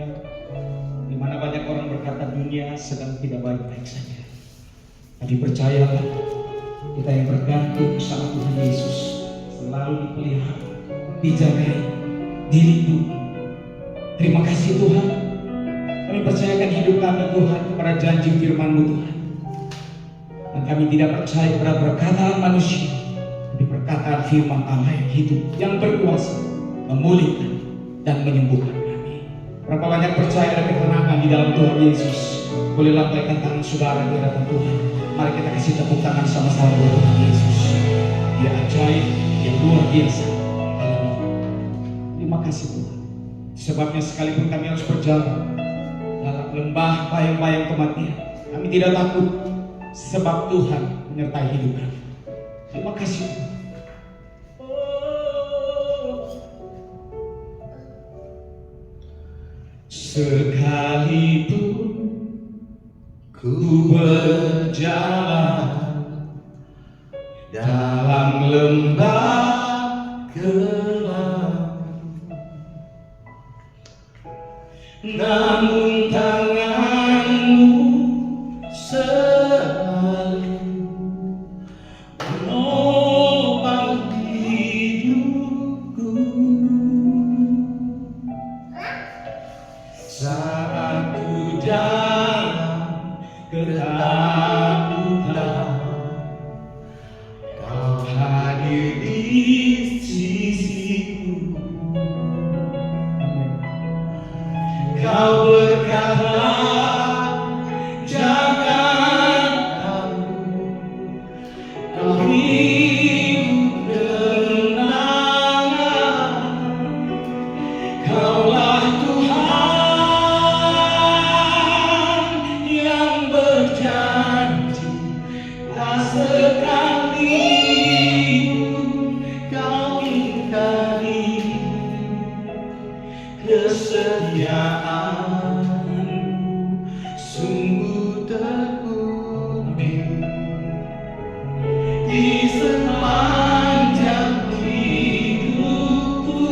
dunia, di mana banyak orang berkata dunia sedang tidak baik-baik saja. Tapi percayalah, kita yang bergantung sama Tuhan Yesus selalu dipelihara, dijagai, dilindungi. Terima kasih Tuhan. Kami percayakan hidup kami Tuhan kepada janji firman-Mu Tuhan. Dan kami tidak percaya kepada perkataan manusia, tapi perkataan firman Allah yang hidup, yang berkuasa, memulihkan dan menyembuhkan kami. Berapa banyak percaya dan ketenangan di dalam Tuhan Yesus. Boleh lambaikan tangan saudara di hadapan Tuhan. Mari kita kasih tepuk tangan sama-sama buat Tuhan Yesus. Dia ajaib, dia luar biasa. Terima kasih Tuhan. Sebabnya sekalipun kami harus berjalan dalam lembah bayang-bayang kematian, kami tidak takut, sebab Tuhan menyertai hidup kami. Terima kasih Tuhan. Sekalipun ku berjalan dalam lembah gelap, namun tangan-Mu selalu menopang hidupku. Saat ku dalam ketakutan, Kau hadir di sisiku. Kau berkata, jangan takut, kau hidup tenang. Kaulah Tuhan yang berjanji, tak sekali Kau ingkari kesetiaan-Mu, sungguh terbukti di sepanjang hidupku.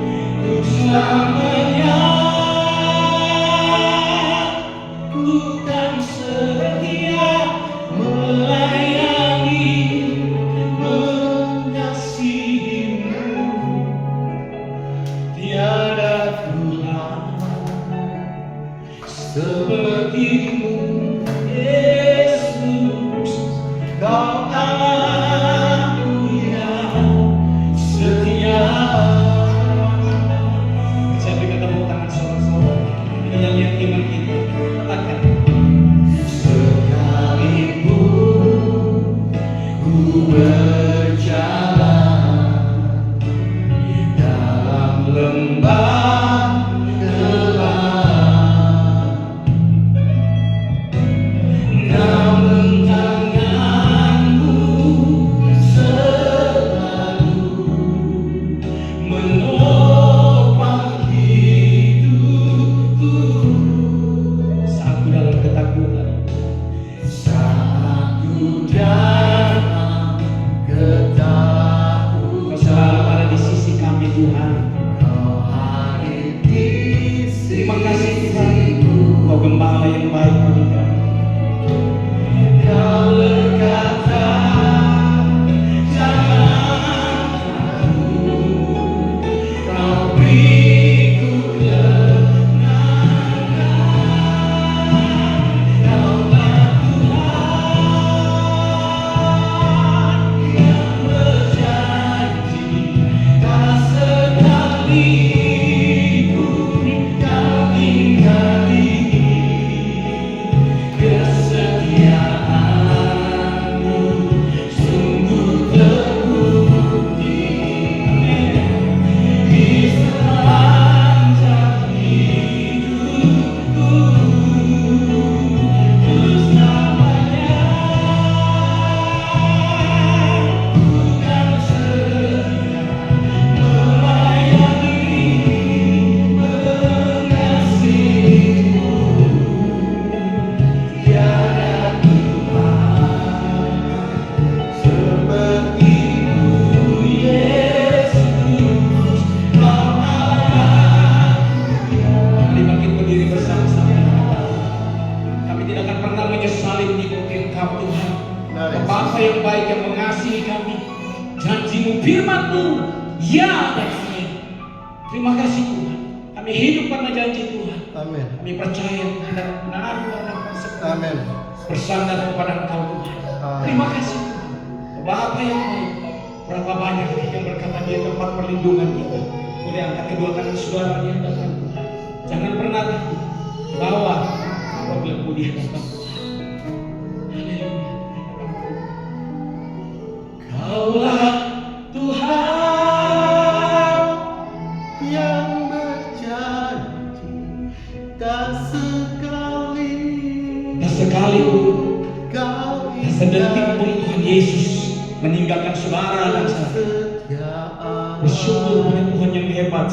Untuk selamanya ku kan setia melayani, mengasihi-Mu. Tiada Tuhan seperti-Mu, Yesus. Kau Aku yang setia. Bisa berikan tepuk tangan saudara-saudara. Ini yang lihat iman kita. Katakan. Sekalipun ku berjalan dalam lembah gelap, namun tangan-Mu selalu menopang hidupku. Saat ku dalam ketakutan, saat ku dalam ketakutan, Kau selalu ada di sisi kami Tuhan. Kau hadir di sisi. Terima kasih Tuhan, Kau gembala yang baik bagi kami. Kau berkata, jangan takut, Kau beriku ketenangan. Kaulah Tuhan yang berjanji, tak sekali pun Kau ingkari firman-Mu ya dan amin. Terima kasih Tuhan. Kami hidup karena janji Tuhan. Amin. Kami percaya kepada kebenaran Tuhan. Amin. Bersandar kepada Engkau Tuhan. Terima kasih Tuhan. Bapa yang baik. Berapa banyak yang berkata dia tempat perlindungan kita. Boleh angkat kedua kanan saudara di hadapan Tuhan. Jangan pernah takut bahwa apabila kau di hadapan Tuhan. Haleluya. Kaulah Tuhan yang berjanji tak sekali tak sedetik pun Tuhan Yesus meninggalkan saudara dan saya. Bersyukur pada Tuhan yang hebat.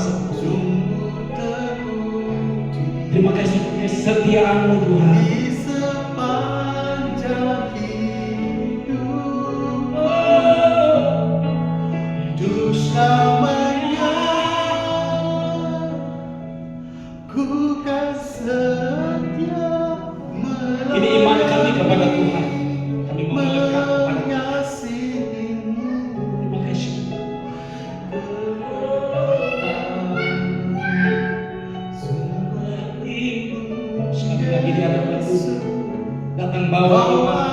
Terima kasih kesetiaan-Mu Tuhan. Ini iman kami kepada Tuhan. Kami mau melekat kepada Tuhan. Terima kasih. Sekali lagi di hadapan Tuhan. Datang bawa iman.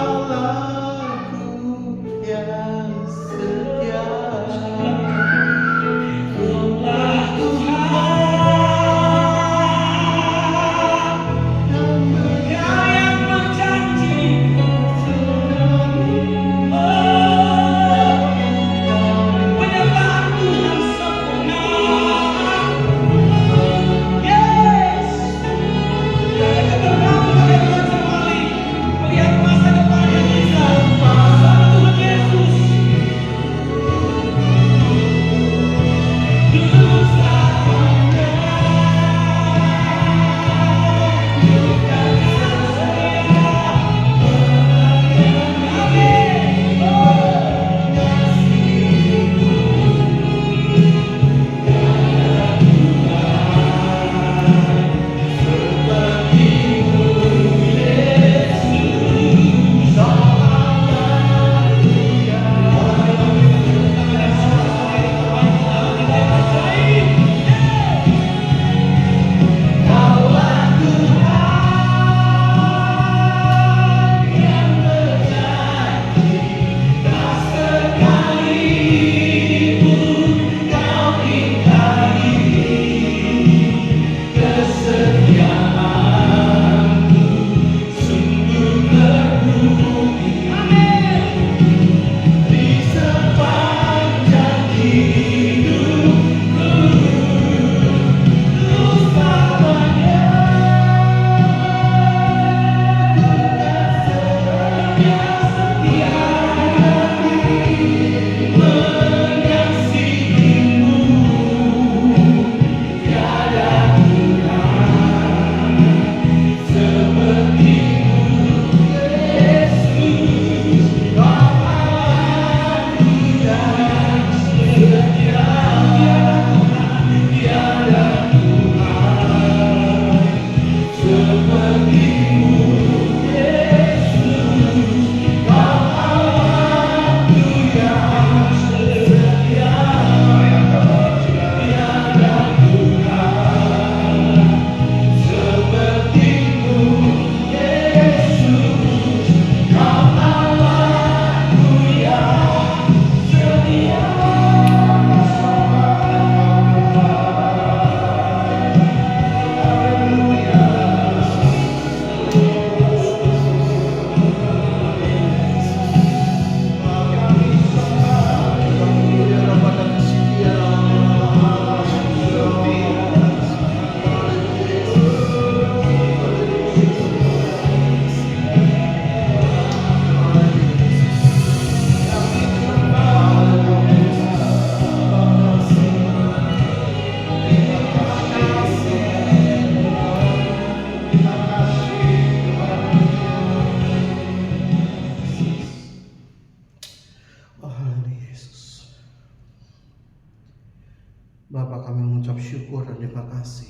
Bapa, kami mengucap syukur dan terima kasih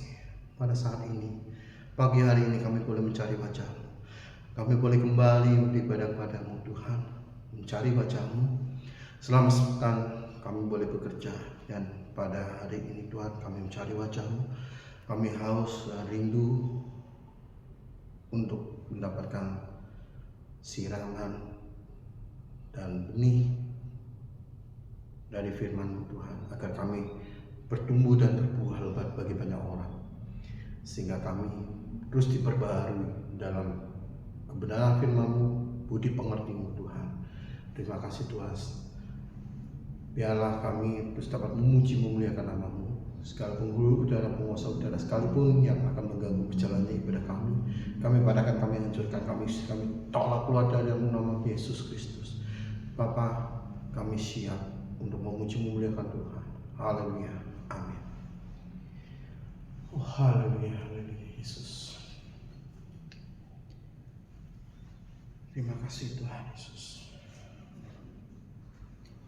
pada saat ini. Pagi hari ini kami boleh mencari wajah-Mu. Kami boleh kembali beribadah padamu Tuhan, mencari wajah-Mu. Selamatkan kami boleh bekerja, dan pada hari ini Tuhan kami mencari wajah-Mu. Kami haus dan rindu untuk mendapatkan siraman dan benih dari firman-Mu Tuhan, agar kami bertumbuh dan berbuah lebat bagi banyak orang, sehingga kami terus diperbaharui dalam kebenaran firman-Mu, budi pengerti-Mu Tuhan. Terima kasih Tuhan. Biarlah kami terus dapat memuji memuliakan nama-Mu. Sekalipun guru udara, penguasa udara, sekalipun yang akan mengganggu berjalannya ibadah kami padahkan, kami hancurkan, kami tolak keluar dari nama Yesus Kristus. Bapa, kami siap untuk memuji memuliakan Tuhan. Haleluya, amin. Oh, haleluya, haleluya Yesus. Terima kasih Tuhan Yesus.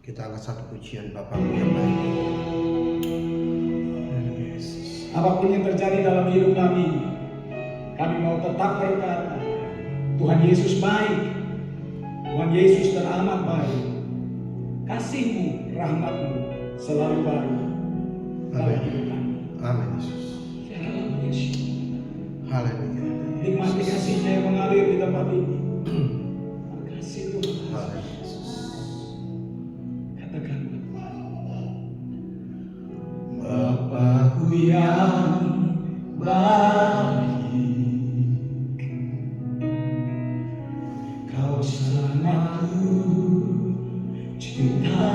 Kita angkat satu pujian Bapa-Mu yang baik. Haleluya Yesus. Apapun yang terjadi dalam hidup kami mau tetap berkata, Tuhan Yesus baik, Tuhan Yesus teramat baik. Kasih-Mu, rahmat-Mu selalu baru dalam hidup kami. Amin Yesus. Haleluya. Nikmati kasih-Nya yang mengalir di tempat ini. Kasih Tuhan. Haleluya Yesus. Katakan, Bapa-Ku yang baik, Kau sangat ku cinta,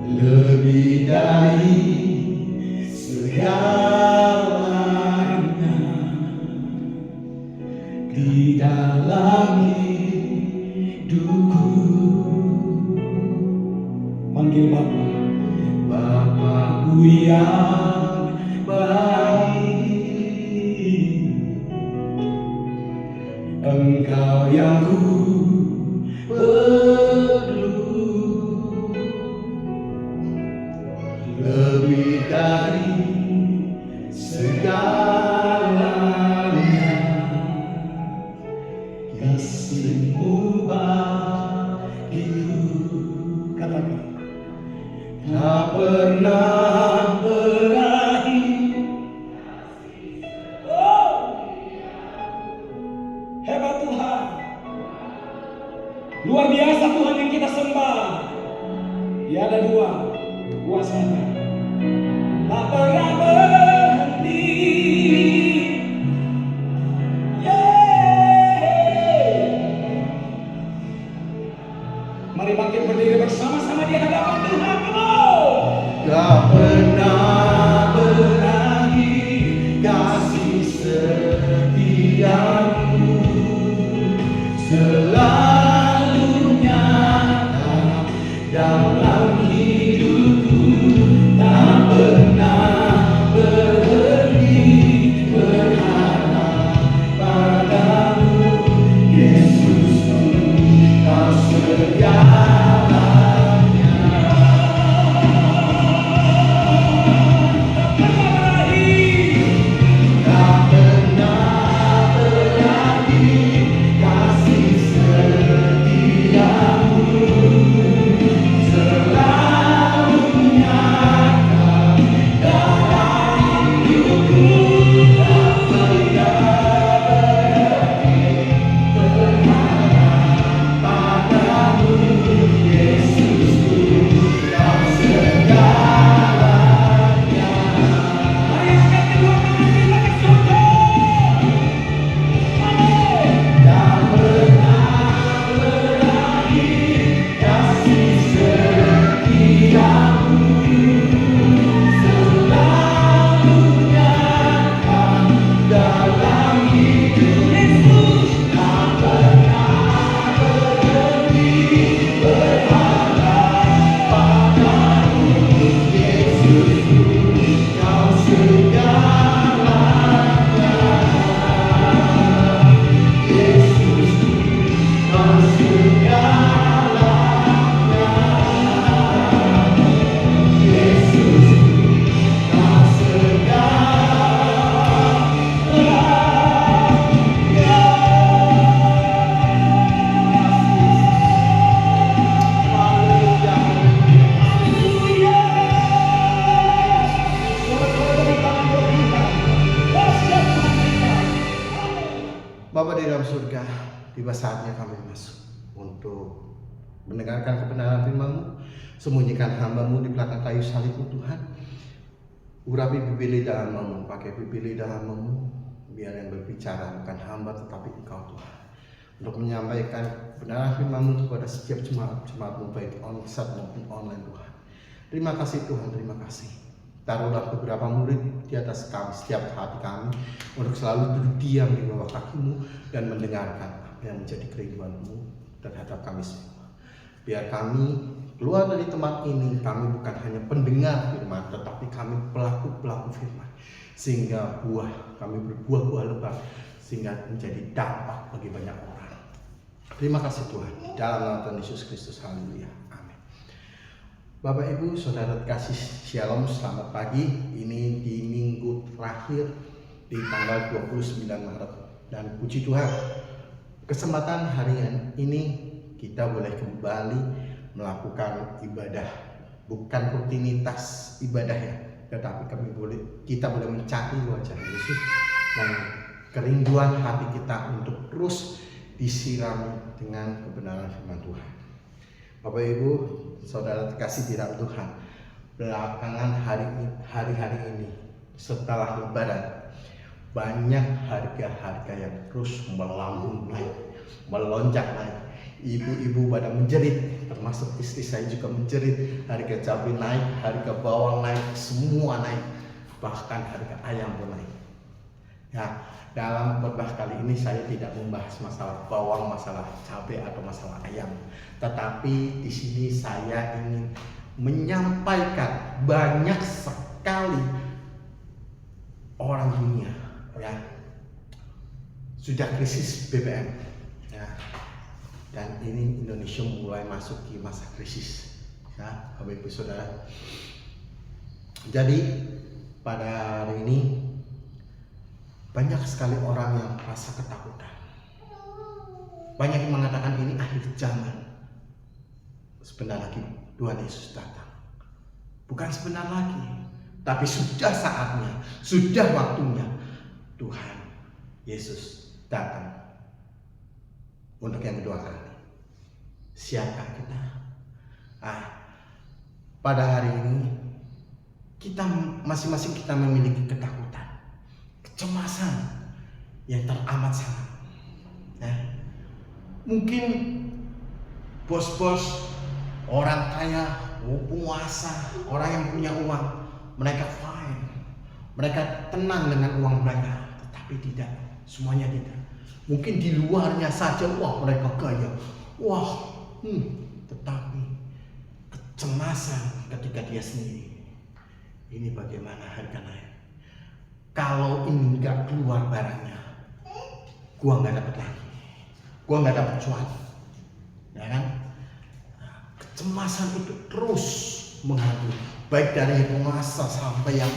lebih dari segalanya di dalam hidupku. panggil Bapa. Bapa-Ku yang baik, Engkau yang ku perlu, lebih dari segalanya, kasih-Mu bagiku. Katakan, Tak pernah berakhir. hebat Tuhan. Luar biasa Tuhan yang kita sembah. Tiada dua kuasanya. Tak pernah berhenti. Mari bangkit berdiri bersama-sama di hadapan Tuhan. Tak pernah berakhir kasih setiamu, selalu nyata dalam hidupku. tiba saatnya kami masuk untuk mendengarkan kebenaran firman-Mu. Sembunyikan hamba-Mu di belakang kayu salib-Mu Tuhan. Urapi bibir lidah hamba-Mu, pakai bibir lidah hamba-Mu, biar yang berbicara bukan hamba tetapi Engkau Tuhan. Untuk menyampaikan kebenaran firman-Mu kepada setiap jemaat-jemaat-Mu baik onsite maupun online Tuhan. Terima kasih Tuhan, terima kasih. Taruhlah beberapa murid di atas kami, setiap hati kami, untuk selalu duduk diam di bawah kaki-Mu dan mendengarkan apa yang menjadi kerinduan-Mu terhadap kami semua. Biar kami keluar dari tempat ini, kami bukan hanya pendengar firman, tetapi kami pelaku-pelaku firman. Sehingga kami berbuah-buah lebat, sehingga menjadi dampak bagi banyak orang. Terima kasih Tuhan. Dalam nama Tuhan Yesus Kristus, haleluya. Bapak Ibu Saudara kasih Shalom, selamat pagi. Ini di minggu terakhir di tanggal 29 Maret. Dan puji Tuhan, kesempatan hari ini kita boleh kembali melakukan ibadah. Bukan rutinitas ibadah ya, tetapi kita boleh mencari wajah Yesus dan kerinduan hati kita untuk terus disirami dengan kebenaran firman Tuhan. Bapak Ibu Saudara terkasih di dalam Tuhan, belakangan hari-hari ini setelah Lebaran, banyak harga-harga yang terus melambung naik, melonjak naik. Ibu-ibu pada menjerit, termasuk istri saya juga menjerit. Harga cabai naik, harga bawang naik, semua naik, bahkan harga ayam pun naik. Ya, dalam khotbah kali ini saya tidak membahas masalah bawang, masalah cabai atau masalah ayam, tetapi di sini saya ingin menyampaikan banyak sekali orang dunia ya sudah krisis BBM ya, dan ini Indonesia mulai masuk di masa krisis ya, Bapak Ibu Saudara. Jadi pada hari ini banyak sekali orang yang merasa ketakutan. Banyak yang mengatakan ini akhir zaman. Sebentar lagi Tuhan Yesus datang. Bukan sebentar lagi, tapi sudah saatnya, sudah waktunya Tuhan Yesus datang untuk yang kedua kali. Siapkah kita? Pada hari ini kita masing-masing kita memiliki ketakutan, kecemasan yang teramat sangat. Mungkin bos-bos, orang kaya, penguasa, orang yang punya uang, mereka fine, mereka tenang dengan uang mereka, tetapi tidak, semuanya tidak. Mungkin di luarnya saja, wah mereka kaya, tetapi kecemasan ketika dia sendiri. Ini bagaimana harga naik? Kalau ini nggak keluar barangnya, gua nggak dapat lagi, gua nggak dapat cuan, ya kan? Kecemasan itu terus menghantui, baik dari penguasa sampai yang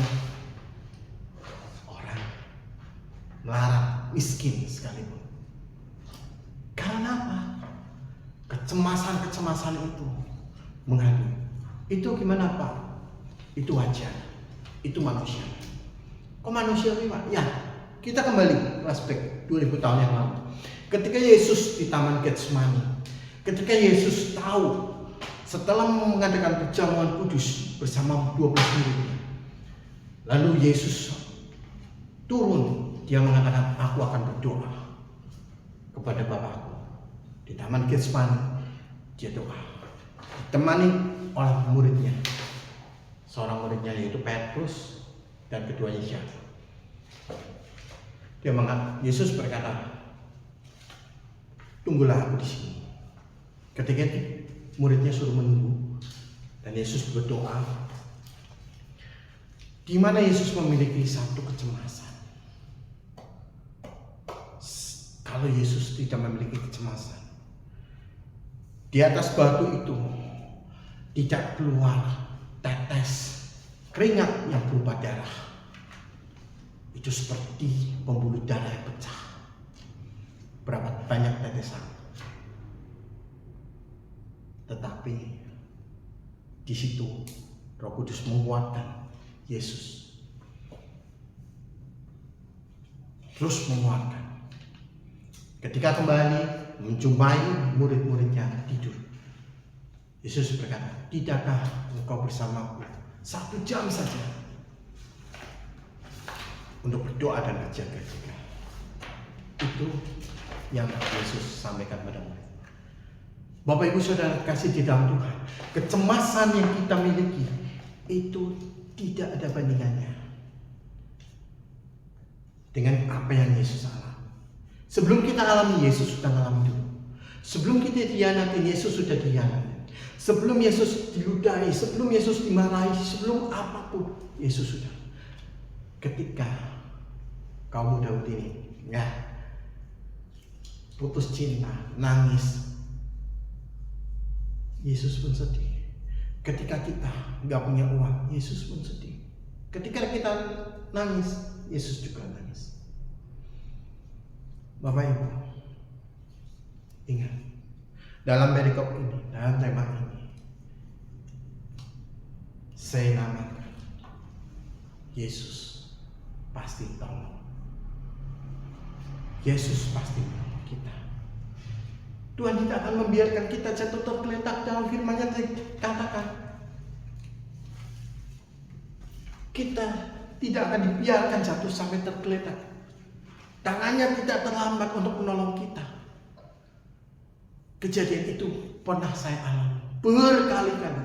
orang melarat, miskin sekalipun. Karena apa? Kecemasan itu menghantui. Itu gimana Pak? Itu wajar, itu manusia. Kok manusiawi Pak? Ya, kita kembali flashback 2000 tahun yang lalu. Ketika Yesus di Taman Getsemani, ketika Yesus tahu setelah mengadakan perjamuan kudus bersama 12 muridnya, lalu Yesus turun, dia mengatakan, aku akan berdoa kepada Bapakku. Di Taman Getsemani dia doa, ditemani oleh muridnya, seorang muridnya yaitu Petrus dan keduanya siapa? Yesus berkata, tunggulah aku di sini. Ketika itu muridnya suruh menunggu dan Yesus berdoa. Di mana Yesus memiliki satu kecemasan. Kalau Yesus tidak memiliki kecemasan, di atas batu itu tidak keluar tetes keringat yang berupa darah. Itu seperti pembuluh darah yang pecah. Berapa banyak tetesan. Tetapi di situ Roh Kudus menguatkan Yesus. Terus menguatkan. Ketika kembali menjumpai murid-muridnya tidur. Yesus berkata, tidakkah engkau bersamaku 1 jam saja untuk berdoa dan berjaga-jaga? Itu yang Yesus sampaikan pada murid. Bapak Ibu Saudara kasih di dalam Tuhan, kecemasan yang kita miliki itu tidak ada bandingannya dengan apa yang Yesus alami. Sebelum kita alami, Yesus sudah alami dulu. Sebelum kita dihianati, Yesus sudah dihianati. Sebelum Yesus diludahi, sebelum Yesus dimarahi, sebelum apapun, Yesus sudah. Ketika kaum Daud ini putus cinta, nangis, Yesus pun sedih. Ketika kita nggak punya uang, Yesus pun sedih. Ketika kita nangis, Yesus juga nangis. Bapak Ibu, ingat, dalam perikop ini, dalam tema ini, saya namakan Yesus pasti tolong. Yesus pasti menolong kita. Tuhan tidak akan membiarkan kita jatuh tergeletak. Dalam firman-Nya dikatakan, kita tidak akan dibiarkan jatuh sampai tergeletak. Tangannya tidak terlambat untuk menolong kita. Kejadian itu pernah saya alami berkali-kali.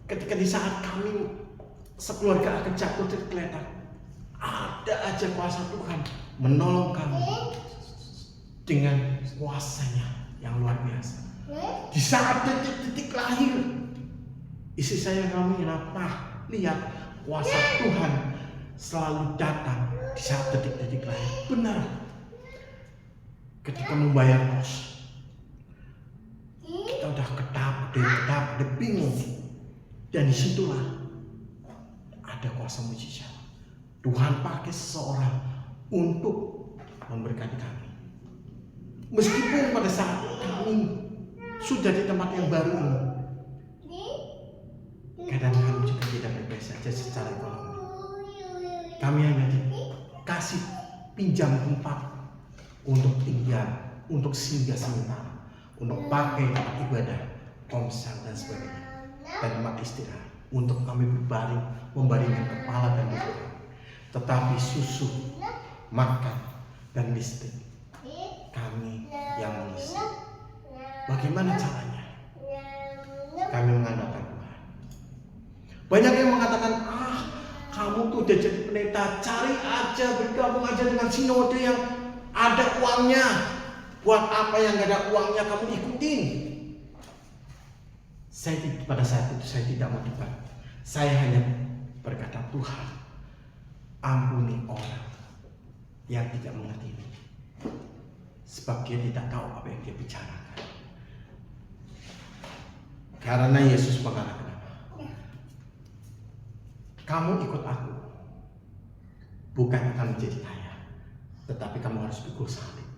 Ketika di saat kami sekeluarga akan jatuh tergeletak, ada aja kuasa Tuhan menolong kami dengan kuasanya yang luar biasa. Di saat detik-detik lahir, istri saya kami lihat kuasa Tuhan selalu datang di saat detik-detik lahir. Benar. Ketika membayar kos, kita udah kedap, bingung. Dan disitulah ada kuasa mujizat. Tuhan pakai seseorang untuk memberkati kami. Meskipun pada saat kami sudah di tempat yang baru ini, kadang kami juga tidak baik-baik saja secara ekonomi. Kami hanya dikasih pinjam tempat untuk tinggal, untuk singgah sementara, untuk pakai tempat ibadah, komsel dan sebagainya, dan tempat istirahat, untuk kami berbaring, membaringkan kepala dan berdoa. Tetapi susu, makan, dan listrik kami yang mengisi. Bagaimana caranya? Kami mengandalkan Tuhan. Banyak yang mengatakan, kamu tuh udah jadi pendeta, cari aja, bergabung aja dengan sinode yang ada uangnya. Buat apa yang gak ada uangnya kamu ikutin? Pada saat itu saya tidak mau debat. Saya hanya berkata, Tuhan, ampuni orang yang tidak mengerti ini, sebab dia tidak tahu apa yang dia bicarakan. Karena Yesus mengatakan, kamu ikut aku, bukan akan menjadi kaya, tetapi kamu harus pikul salib.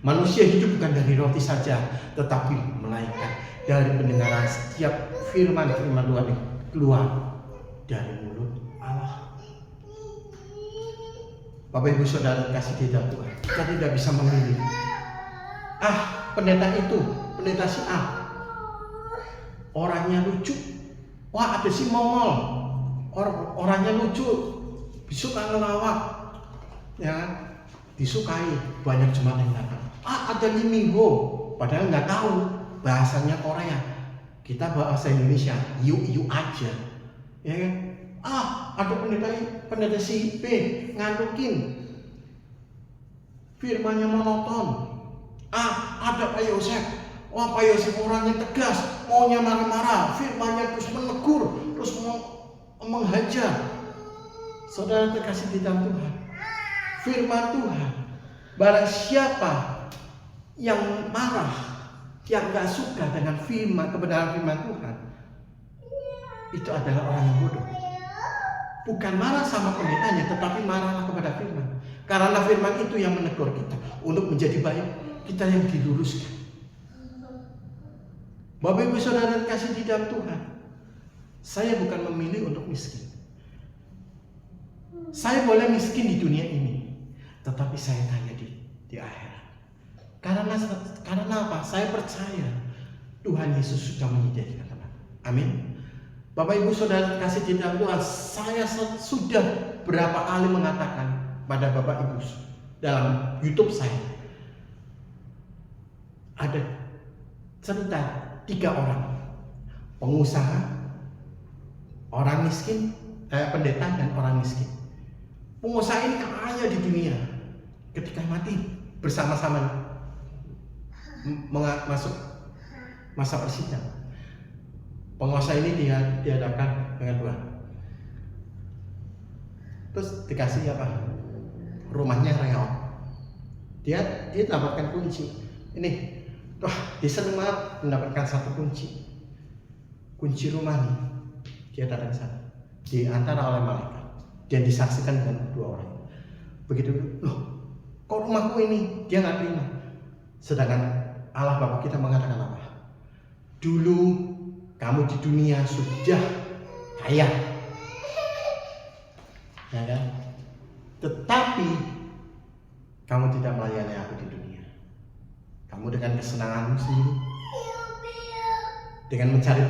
Manusia hidup bukan dari roti saja, tetapi melainkan dari pendengaran setiap firman-firman Tuhan yang keluar dari mulut Allah. Bapak Ibu Saudara kasih di dalam Tuhan, kita tidak bisa memilih. Pendeta itu, pendeta si A, orangnya lucu. Wah, ada si Mongol, orangnya lucu, suka ngelawak, ya kan? Disukai, banyak jemaat yang datang. Ada Lee Min Ho, padahal nggak tahu bahasanya Korea. Kita bahasa Indonesia, yuk aja, ya kan? Ada pendeta si B ngantukin, firmannya monoton. Ada Pak Yosef. Pak Yosef orangnya tegas, maunya marah-marah, firmannya terus menegur, terus menghajar. Saudara terkasih di dalam Tuhan, firman Tuhan, barang siapa yang marah, yang gak suka dengan kebenaran firman Tuhan, itu adalah orang yang bodoh. Bukan marah sama pendetanya, tetapi marahlah kepada firman. Karena firman itu yang menegur kita untuk menjadi baik, kita yang diluruskan. Bapak Ibu Saudara kasih di dalam Tuhan, saya bukan memilih untuk miskin. Saya boleh miskin di dunia ini, tetapi saya kaya di akhirat. Karena apa? Saya percaya Tuhan Yesus sudah menyediakan tempat. Amin. Bapak Ibu Saudara kasih di dalam Tuhan, saya sudah berapa kali mengatakan pada Bapak Ibu dalam YouTube saya, ada cerita 3 orang, pengusaha, orang miskin, pendeta dan orang miskin. Pengusaha ini kaya di dunia, ketika mati bersama-sama masuk masa persidangan. Penguasa ini dihadapkan dengan Tuhan. Terus dikasih apa? Rumahnya reot. Dia dapatkan kunci. Ini, dia senang banget mendapatkan satu kunci. Kunci rumah nih. Dia datang ke sana. Diantar oleh malaikat. Dan disaksikan dengan 2 orang. Begitu, kok rumahku ini? Dia nggak terima. Sedangkan Allah Bapa kita mengatakan apa? Dulu kamu di dunia sudah kaya, ya kan? Tetapi kamu tidak melayani aku di dunia. Kamu dengan kesenanganmu sendiri, dengan mencari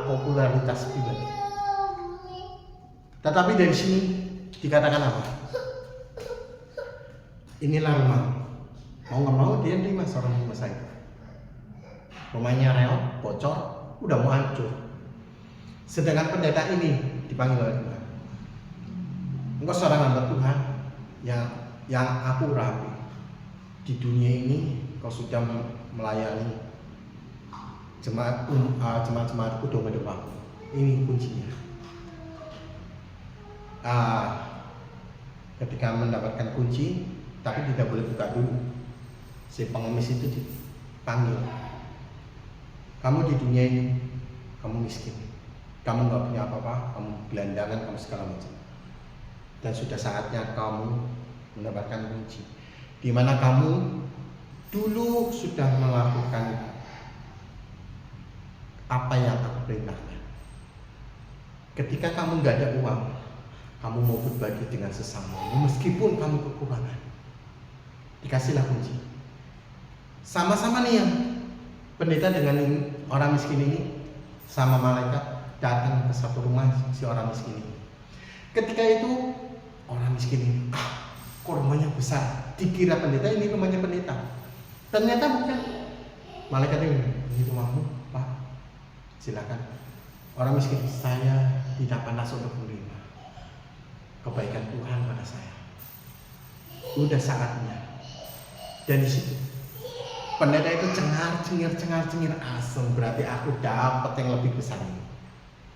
popularitas pribadi. Tetapi dari sini dikatakan apa? Inilah rumah. Mau nggak mau dia terima seorang pengusaha itu. Rumahnya reot, bocor, udah mau hancur. Sedangkan pendeta ini dipanggil oleh Tuhan. Engkau seorang hamba Tuhan yang aku rapi. Di dunia ini kau sudah melayani jemaat-jemaatku domba-dombaku. Ini kuncinya. Ketika mendapatkan kunci, tapi tidak boleh buka dulu. Si pengemis itu dipanggil. Kamu di dunia ini, kamu miskin, kamu nggak punya apa-apa, kamu gelandangan, kamu segala macam. Dan sudah saatnya kamu mendapatkan kunci, di mana kamu dulu sudah melakukan apa yang aku perintahkan. Ketika kamu nggak ada uang, kamu mau berbagi dengan sesamamu, meskipun kamu kekurangan. Dikasihlah kunci. Sama-sama nih yang pendeta dengan orang miskin ini sama malaikat datang ke satu rumah si orang miskin ini. Ketika itu orang miskin ini, kok rumahnya besar? Dikira pendeta, ini rumahnya pendeta. Ternyata bukan. Malaikat ini rumahmu, Pak. Silakan. Orang miskin, saya tidak panas untuk menerima kebaikan Tuhan pada saya. Udah saatnya. Dan di situ pendeta itu cengar-cengir asem, berarti aku dapat yang lebih besar ini.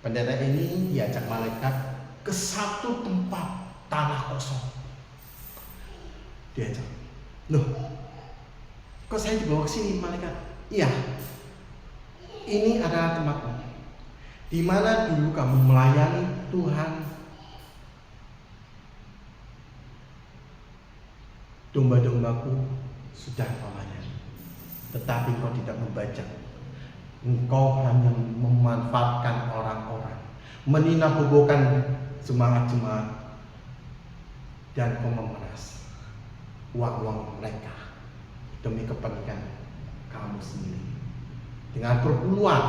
Pendeta ini diajak malaikat ke satu tempat tanah kosong. Diajak, kok saya dibawa ke sini malaikat? Iya, ini adalah tempatmu, di mana dulu kamu melayani Tuhan. Domba-dombaku sudah kau layani, tetapi kau tidak membajak. Engkau hanya memanfaatkan orang-orang, meninabobokan jemaat-jemaat, dan kau memeras uang-uang mereka demi kepentingan kamu sendiri dengan perpuluhan,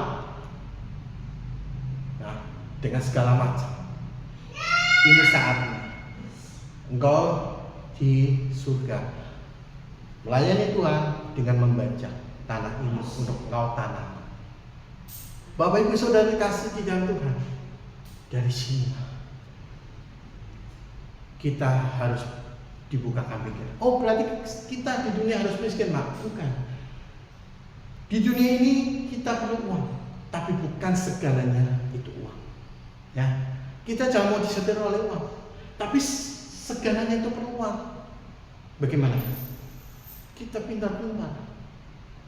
dengan segala macam. Ini saatnya engkau di surga melayani Tuhan dengan membajak tanah ini untuk engkau tanam. Bapak Ibu Saudara dikasih di dalam Tuhan, dari sini kita harus dibukakan pikiran. Oh, berarti kita di dunia harus miskin, Mak? Bukan. Di dunia ini kita perlu uang, tapi bukan segalanya itu uang. Ya, kita jangan mau disetir oleh uang, tapi segalanya itu perlu uang. Bagaimana? Kita pintar-pintar.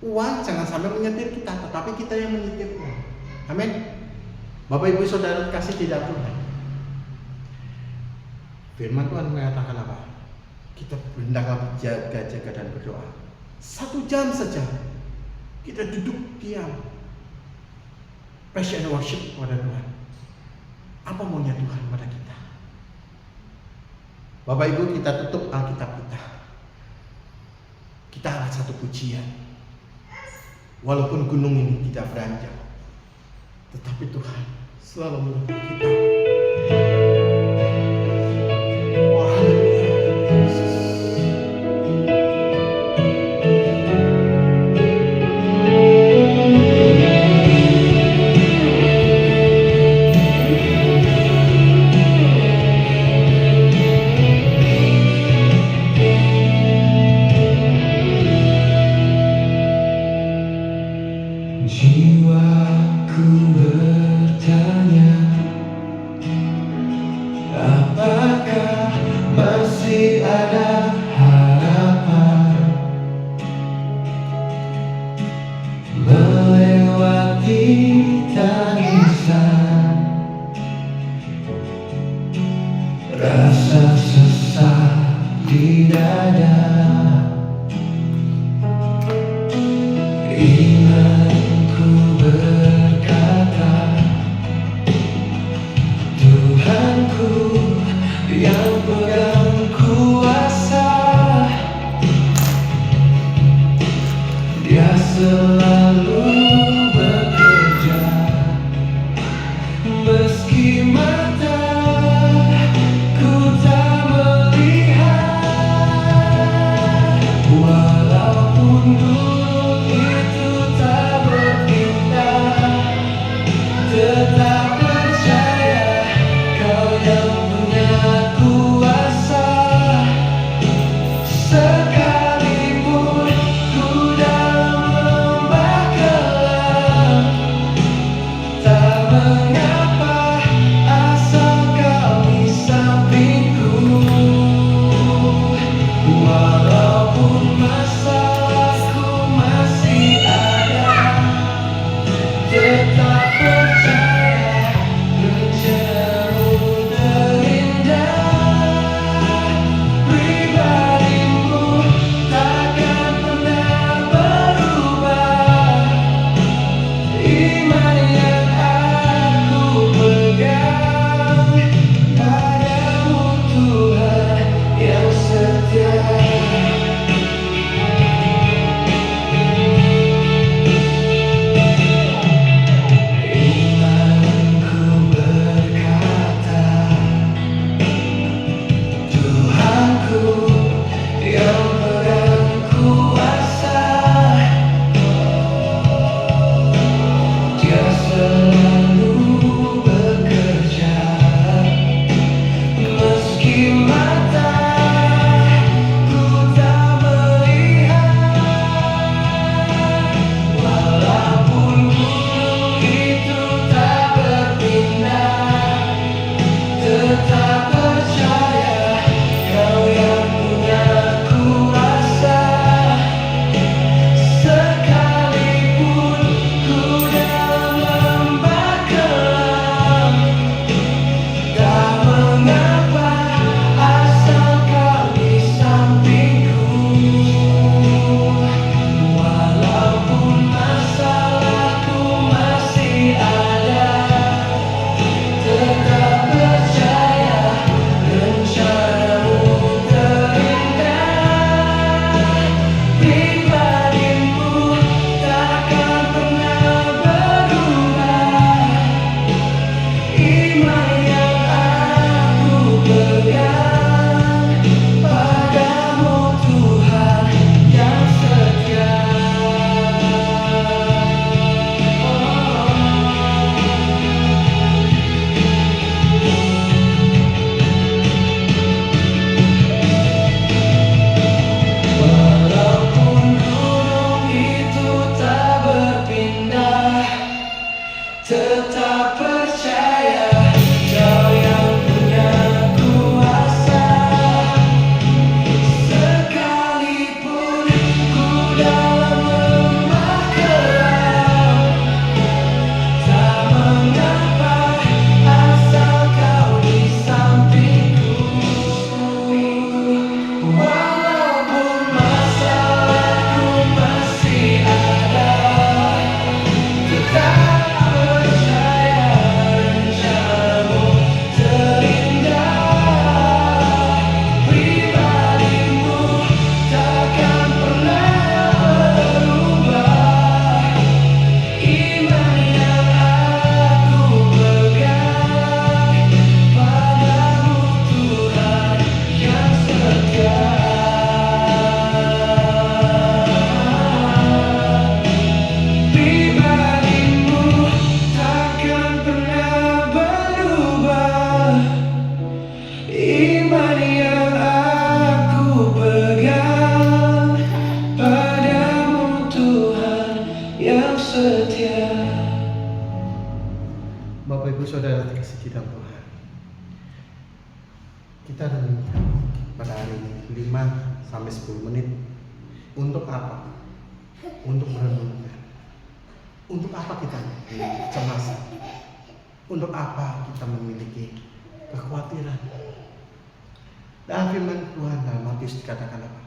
Uang jangan sampai menyetir kita, tetapi kita yang menyetir uang. Amin. Bapak Ibu Saudara kasih tidak Tuhan. Firman Tuhan mengatakan apa? Kita hendaklah berjaga-jaga dan berdoa. 1 jam saja. Kita duduk diam. Praise and worship kepada Tuhan. Apa maunya Tuhan pada kita? Bapak Ibu, kita tutup Alkitab kita. kita angkat satu pujian. Walaupun gunung ini tidak beranjak, tetapi Tuhan selalu menolong kita. Oh, haleluya, Yesus. Jiwaku bertanya, apakah masih ada harapan melewati tangisan, rasa sesak di dada. Imanku berkata, Tuhanku yang pegang kuasa, Dia selalu bekerja meski mataku tak melihat. dalam Tuhan. Kita renungkan pada hari ini 5-10 menit. Untuk apa? Untuk merenungkan. Untuk apa kita memiliki kecemasan? Untuk apa kita memiliki kekhawatiran? Dalam firman Tuhan dalam Matius dikatakan apa?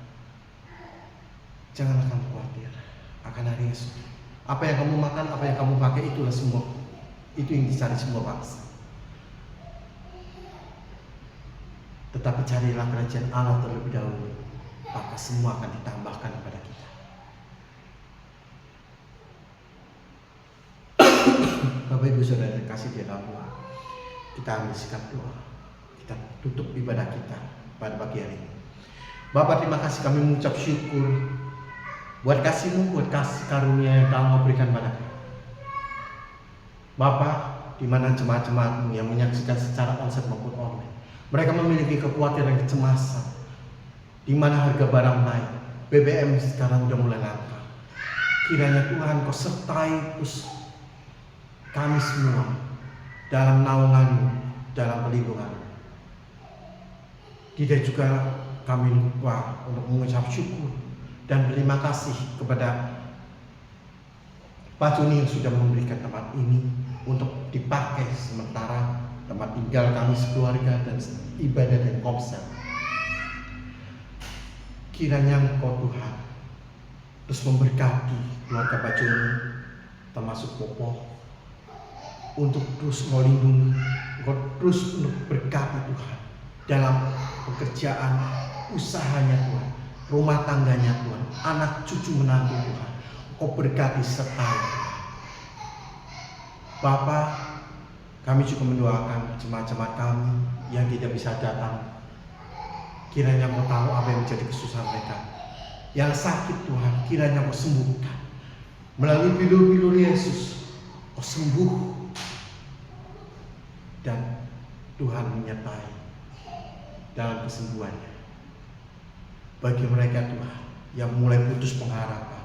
Janganlah kamu khawatir akan hari esok. Apa yang kamu makan, apa yang kamu pakai, itulah semua. Itu yang dicari semua bangsa. Tetapi carilah kerajaan Allah terlebih dahulu, maka semua akan ditambahkan kepada kita. Bapak Ibu Saudara kasih di dalam Tuhan, kita ambil sikap doa. Kita tutup ibadah kita pada pagi hari ini. Bapak, terima kasih, kami mengucap syukur buat kasih-Mu, buat kasih karunia yang Kau berikan pada kami. Bapak, di mana jemaat-jemaat-Mu yang menyaksikan secara onsite maupun online, mereka memiliki kekhawatiran, kecemasan, di mana harga barang naik, BBM sekarang udah mulai langka. Kiranya Tuhan Kau sertai terus kami semua dalam naungan-Mu, dalam pelindungan-Mu. Tidak juga kami lupa untuk mengucap syukur dan berterima kasih kepada Pak Joni yang sudah memberikan tempat ini untuk dipakai sementara tempat tinggal kami sekeluarga dan ibadah dan komsel. Kiranya Engkau Tuhan terus memberkati keluarga Pak Joni, termasuk Popo, untuk terus melindungi, Engkau terus untuk berkati Tuhan dalam pekerjaan usahanya Tuhan, rumah tangganya Tuhan, anak cucu menantu Tuhan. Kau berkati sertai Tuhan. Bapa, kami juga mendoakan jemaat-jemaat kami yang tidak bisa datang. Kiranya Kau tahu apa yang menjadi kesusahan mereka. Yang sakit Tuhan, kiranya Kau sembuhkan. Melalui bilur-bilur Yesus, Kau sembuh. Dan Tuhan menyertai dalam kesembuhannya. Bagi mereka Tuhan yang mulai putus pengharapan,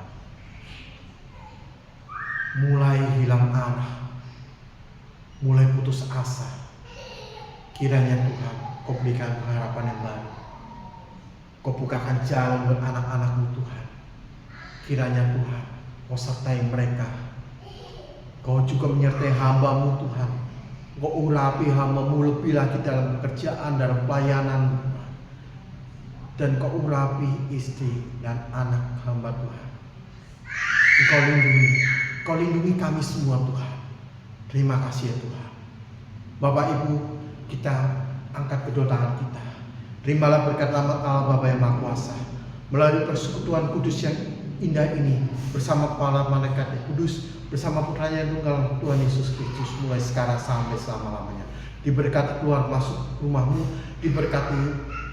mulai hilang arah, mulai putus asa, kiranya Tuhan Kau berikan pengharapan yang baru. Kau bukakan jalan buat anak-anak-Mu Tuhan. Kiranya Tuhan Kau sertai mereka. Kau juga menyertai hamba-Mu Tuhan. Kau urapi hamba-Mu lebih lagi dalam pekerjaan, dalam pelayanan, dan Kau urapi istri dan anak hamba Tuhan. Kau lindungi kami semua Tuhan. Terima kasih ya Tuhan. Bapak Ibu, kita angkat kedua tangan kita. Terimalah berkat Allah Bapa yang Maha Kuasa melalui persekutuan kudus yang indah ini bersama para malaikat yang kudus, bersama putranya yang tunggal Tuhan Yesus Kristus, mulai sekarang sampai selama-lamanya. Diberkati keluar masuk rumahmu, diberkati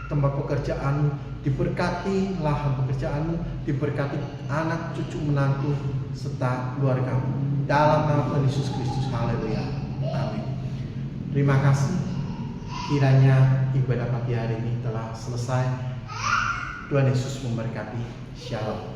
tempat pekerjaanmu, diberkati lahan pekerjaanmu, diberkati anak cucu menantu serta keluargamu. Dalam nama Tuhan Yesus Kristus, haleluya, amin. Terima kasih. Kiranya ibadah pagi hari ini telah selesai. Tuhan Yesus memberkati. Shalom.